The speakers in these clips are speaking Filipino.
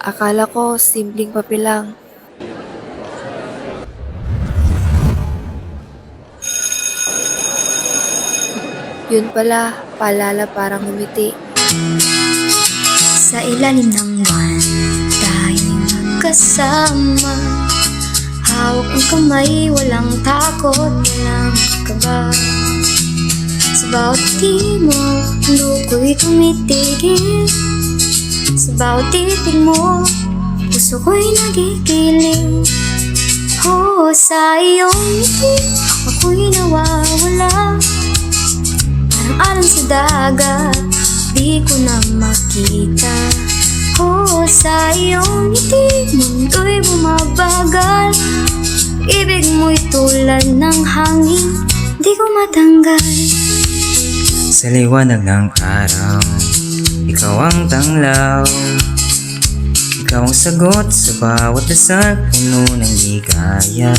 Akala ko simpleng papel lang. Yun pala, paalala parang ngumiti. Sa ilalim ng buwan, tayong magkasama. Hawak ang kamay, walang takot, walang kaba. Sa bawat di mo, mundo ko'y tumitigil. Sa bawat titig mo, puso ko'y nagigiling. Oh, sa iyong ngiti, ako'y nawawala. Parang alam sa dagat, di ko na makita. Oh, sa iyong ngiti, mundo'y bumabagal. Ibig mo'y tulad ng hangin, di ko matanggal. Sa liwanag ng araw, ikaw ang tanglaw. Ikaw ang sagot sa bawat dasal, puno ng ligaya.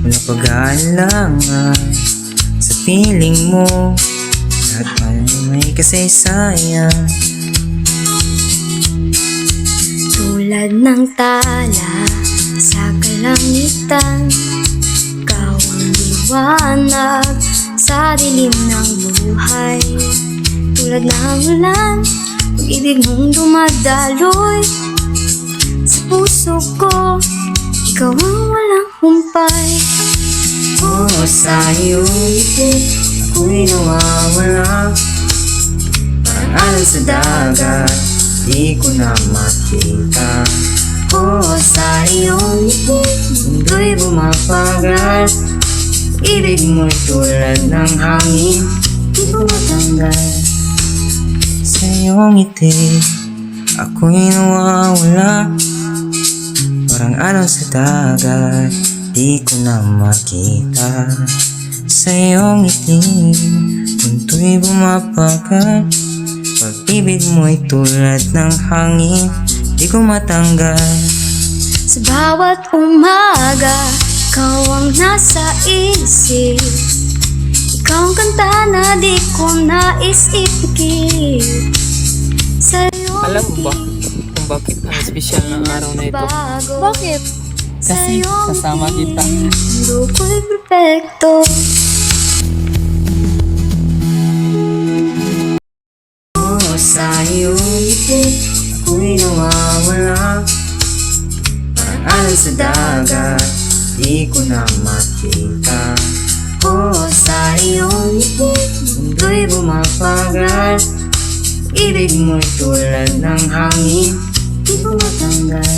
Walang pag-aalangan sa piling mo, lahat ay may kasaysayan. Tulad ng tala sa kalangitan, ikaw ang liwanag sa dilim ng buhay. Tulad ng ulan, pag-ibig mong dumadaloy sa puso ko, ikaw ang walang humpay. Oh, sa iyong ngiti, ako'y nawawala. Parang alon sa dagat, di ko na makita. Oh, sa iyong ngiti, mundo'y bumapagal. Ibig mo'y tulad ng hangin, di ko matanggal. Sa iyong ngiti, ako'y nawawala. Parang alon sa dagat, di ko na makita. Sa iyong ngiti, mundo'y bumapagal. Pag-ibig mo'y tulad ng hangin, di ko matanggal. Sa bawat umaga, ikaw ang nasa isip. Ikaw ang kanta na di ko nais ipikit. Sa'yo Alam mo ba kung bakit ang espesyal ng araw na ito? Bakit? Kasi kasama kita. Mundo ko'y perfecto. Oh, sa iyong ngiti, ako'y nawawala. Parang alon sa dagat, di ko na makita. Oh, sa iyong ngiti, mundo'y bumapagal. Ibig mo'y tulad ng hangin, di ko matanggal.